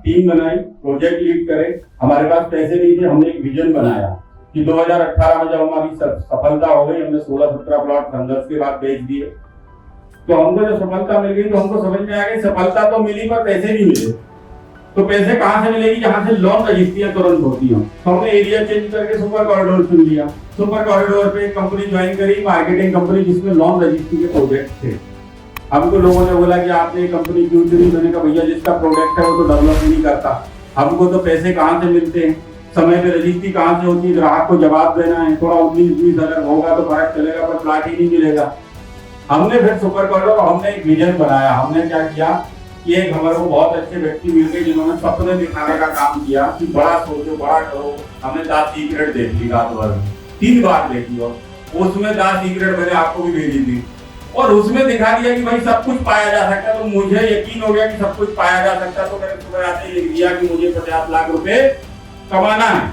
Team बनाई, project lead करे। हमारे पास पैसे नहीं थे, हमने एक विजन बनाया कि 2018 में जब हमारी सफलता हो गई, हमने 16-17 प्लॉट संघर्ष के बाद बेच दिए। तो हमको जब सफलता मिल गई तो हमको समझ में आ गई सफलता तो मिली पर पैसे नहीं मिले। तो पैसे कहाँ से मिलेगी, जहाँ से लोन रजिस्ट्रियां तुरंत होती हो। तो हमने एरिया चेंज करके सुपर कॉरिडोर चुन लिया। सुपर कॉरिडोर पे एक कंपनी ज्वाइन करी, मार्केटिंग कंपनी, जिसमें लोन रजिस्ट्री के प्रोजेक्ट थे। हमको लोगों ने बोला कि आपने ये कंपनी क्यों चुनी। मैंने कहा भैया जिसका प्रोडक्ट है वो तो डेवलप नहीं करता, हमको तो पैसे कहाँ से मिलते हैं, समय पे रजिस्ट्री कहाँ से होती है, ग्राहक को जवाब देना है। थोड़ा 19-20 अगर होगा तो फर्क चलेगा, पर प्लाट ही नहीं मिलेगा। हमने फिर सुपर कॉरिडोर, हमने एक विजन बनाया। हमने क्या किया कि एक हमारे को बहुत अच्छे व्यक्ति मिल गए जिन्होंने सपने दिखाने का काम किया कि बड़ा सोचो, बड़ा करो। हमने 10 सीक्रेट देख ली, रात भर 3 बार देखी, और उसमें 10 सीक्रेट मैंने आपको भी भेजी थी, और उसमें दिखा दिया कि भाई सब कुछ पाया जा सकता है। तो मुझे यकीन हो गया कि सब कुछ पाया जा सकता है। तो मैंने सुबह आते ही लिख दिया कि मुझे 50 लाख रुपए कमाना है।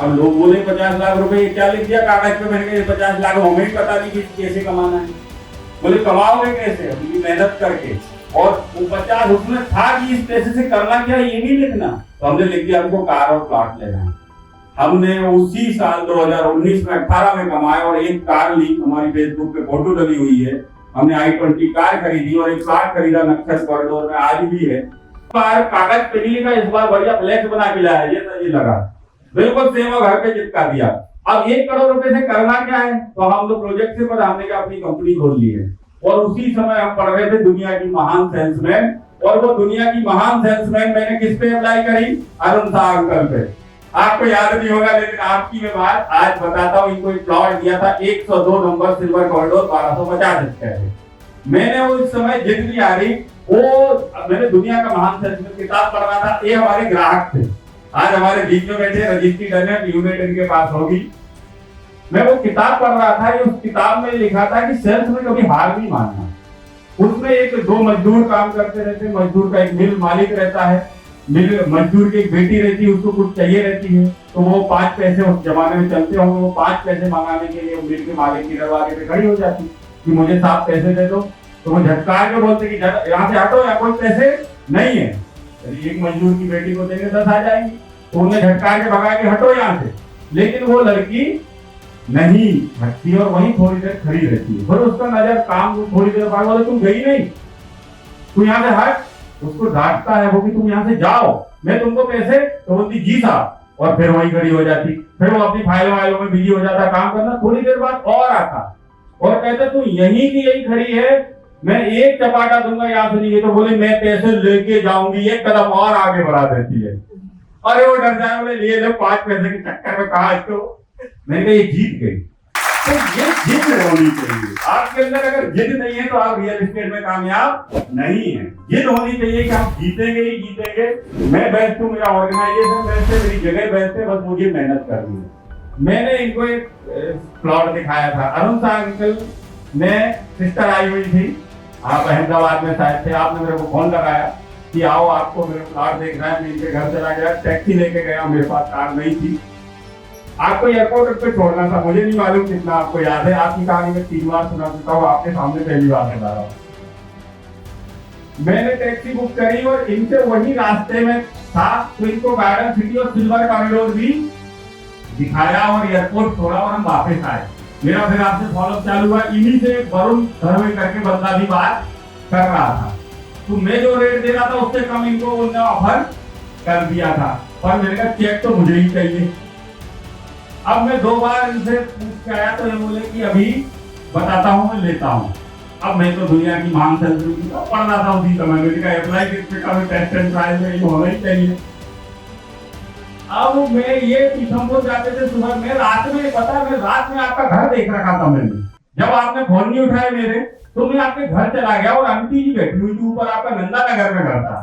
अब लोग बोले 50 लाख रुपए, क्या लिख दिया कागज पे। मैंने कहा 50 लाख हमें ही पता नहीं कि कैसे कमाना है। बोले कमाओगे कैसे, अभी मेहनत करके। और वो 50 उसमें था कि इस पैसे से करना क्या, ये नहीं लिखना। तो हमने लिख दिया हमको कार और प्लॉट लेना है। हमने उसी साल 2019 में 18 में कमाया और एक कार ली। हमारी फेसबुक पे फोटो डली हुई है। हमने i20 कार खरीदी और एक प्लॉट खरीदा नक्सल कॉरिडोर में, आज भी है। बार कागज पे नहीं लिखा, इस बार बढ़िया फ्लेक्स बना के लाया, ये सही लगा, बिल्कुल सेम, घर पे चिपका दिया। अब 1 करोड़ रुपए से करना क्या है, तो हम लोग प्रोजेक्ट से पर हमने क्या अपनी कंपनी खोल ली है। और उसी समय हम पढ़ रहे थे दुनिया की महान सेल्समैन, और वो दुनिया की महान सेल्समैन मैंने किस पे अप्लाई करी, अरुण शाह अंकल पे। आपको याद नहीं होगा, लेकिन आपकी मैं बात आज बताता हूँ। इनको एक प्लॉट दिया था 102 नंबर सिल्वर कॉरिडोर, 1250 स्क्वायर। मैंने उस समय जिद नहीं आ रही, वो मैंने दुनिया का महान सेल्समैन किताब पढ़ रहा था। ये हमारे ग्राहक थे, आज हमारे बीच में बैठे, रजिस्ट्री करने यूनिट इनके पास होगी। मैं वो किताब पढ़ रहा था, उस किताब में लिखा था कि सेल्स में कभी हार नहीं मानना। उसमें 1-2 मजदूर काम करते रहते, मजदूर का एक मिल मालिक रहता है, मिल मजदूर की एक बेटी रहती है, उसको कुछ चाहिए रहती है, तो वो 5 पैसे उस जमाने में चलते होंगे, वो 5 पैसे मंगाने के लिए मिल के मालिक की दरवाजे पे खड़ी हो जाती कि मुझे 7 पैसे दे दो। तो वो झटका के बोलते कि यहाँ से हटो, या कोई पैसे नहीं है। एक मजदूर की बेटी को देंगे 10 आ जाएंगी, तो उन्हें झटका के भगा के हटो यहाँ से। लेकिन वो लड़की नहीं हटती और वहीं थोड़ी देर खड़ी रहती है। फिर उसका नजर काम को थोड़ी देर बाद बोले तुम गई नहीं, तू यहाँ से हट। उसको डांटता है वो कि तुम यहाँ से जाओ, मैं तुमको पैसे, तो बोलती जी साहब, और फिर वहीं खड़ी हो जाती। फिर वो अपनी फाइलों में बिजी हो जाता काम करना। थोड़ी देर बाद और आता और कहता तू यहीं की यही खड़ी है, मैं एक चपाटा दूंगा यहाँ से नहीं। तो बोले मैं पैसे लेके जाऊंगी, 1 कदम और आगे बढ़ा देती है। अरे वो डर जाए, बोले लिए लो 5 पैसे के चक्कर में कहा इसको। मैंने कहा ये जीत गई। तो ये जिद होनी चाहिए आपके अंदर। अगर जिद नहीं है तो आप रियल एस्टेट में कामयाब नहीं है। जिद होनी चाहिए कि हम जीतेंगे ही जीतेंगे। मैं बेस्ट हूँ, मेरा ऑर्गेनाइजेशन बेस्ट है, मेरी जगह बेस्ट है, बस मुझे मेहनत करनी है। मैंने इनको एक प्लॉट दिखाया था। अरुण शाह अंकल में सिस्टर आई हुई थी, आप अहमदाबाद में शायद थे। आपने मेरे को फोन लगाया कि आओ आपको मेरा प्लॉट देखना है। मैं इनके घर चला गया, टैक्सी लेके गया, मेरे पास कार नहीं थी। आपको एयरपोर्ट पे छोड़ना था, मुझे नहीं मालूम कितना आपको याद है। आपकी कहानी में 3 बार सुना चुका हूँ, आपके सामने पहली बार सुना रहा हूँ। मैंने टैक्सी बुक करी और इनसे वही रास्ते में था, तो इनको गार्डन सिटी और सिल्वर कॉरिडोर भी दिखाया और एयरपोर्ट छोड़ा और हम वापस आए। मेरा फिर आपसे फॉलोअप चालू हुआ। इन्हीं से वरुण धर्मे करके बंदा भी बात कर रहा था। तो मैं जो रेट दे रहा था उससे कम इनको उन्होंने ऑफर कर दिया था, और मैंने कहा चेक तो मुझे ही चाहिए। अब मैं 2 बार इनसे पूछ के आया तो ये बोले कि अभी बताता हूँ, मैं लेता हूँ। अब मैं तो दुनिया की महान सेल्समैन पढ़ रहा था उसी समय। मैंने कहा अप्लाई का टेस्ट एंड ट्रायल में ये होना ही चाहिए। अब मैं ये पीथमपुर जाते थे सुबह में, रात में पता है, मैं रात में आपका घर देख रखा था मैंने। जब आपने फोन नहीं उठाए मेरे, तो मैं आपके घर चला गया और आंटी जी बैठी हुई थी ऊपर, आपका नंदा नगर में घर था।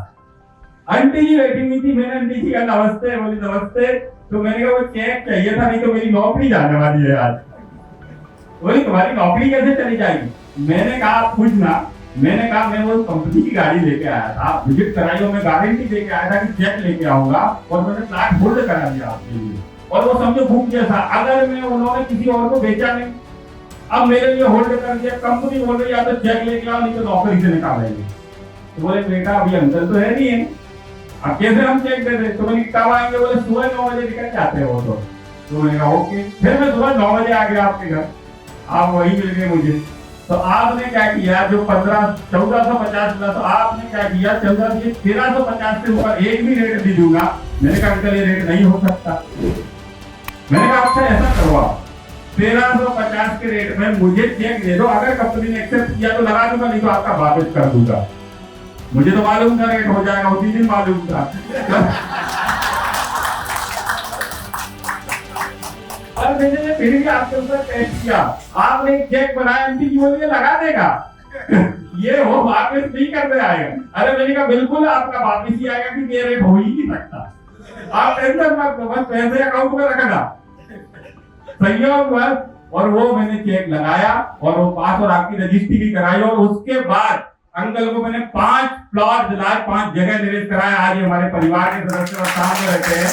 आंटी जी बैठी हुई थी, मैंने आंटी जी का नमस्ते बोली, नमस्ते। तो मैंने कहा वो चेक चाहिए था, नहीं तो मेरी नौकरी जाने वाली है आज। बोली तुम्हारी नौकरी कैसे चली जाएगी। मैंने कहा आप पूछना। मैंने कहा मैं वो कंपनी की गाड़ी लेके आया था, आप विजिट कराई, और मैं गारंटी लेके आया था कि चेक लेके आऊंगा, और मैंने प्लाट होल्ड करा दिया आपके लिए। और वो समझो भूख जैसा, अगर मैं उन्होंने किसी और को बेचा नहीं, अब मेरे लिए होल्ड कर दिया। कंपनी बोल रही है तो चेक लेके आओ, नहीं तो नौकरी से निकालेंगे। तो बोले बेटा अभी अंकल तो है नहीं है, अब कैसे हम चेक दे दें? तो मैंने कब आएंगे? बोले सुबह 9 बजे निकल जाते हो तो मैंने कहा ओके। फिर मैं सुबह 9 बजे आ गया आपके घर, आप वही मिल गए मुझे। तो आपने क्या किया, जो 1450 मिला, तो आपने क्या किया, 1350 से ऊपर एक भी रेट नहीं दूंगा। मैंने कहा अंकल ये रेट नहीं हो सकता। मैंने कहा अच्छा ऐसा करो, 1350 के रेट में मुझे चेक दे दो, अगर कंपनी ने एक्सेप्ट किया तो लगा दूंगा, नहीं तो आपका वापस कर दूंगा। मुझे तो मालूम था रेट हो जाएगा, उसी दिन मालूम था। और मैंने फिर भी आपके ऊपर टेस्ट किया, आपने एक चेक बनाया, एमपी की बोलिए लगा देगा। ये वो वापस नहीं करने आएगा। अरे मैंने कहा बिल्कुल आपका वापस ही आएगा कि ये रेट हो ही नहीं सकता। आप टेंशन मत लो, बस पैसे अकाउंट में रखना। संयोग बस, और वो मैंने चेक लगाया और वो पास, और आपकी रजिस्ट्री भी कराई, और उसके बाद अंकल को मैंने 5 प्लॉट दिलाए, 5 जगह निवेश कराया। आज हमारे परिवार के सदस्य सामने रहते हैं।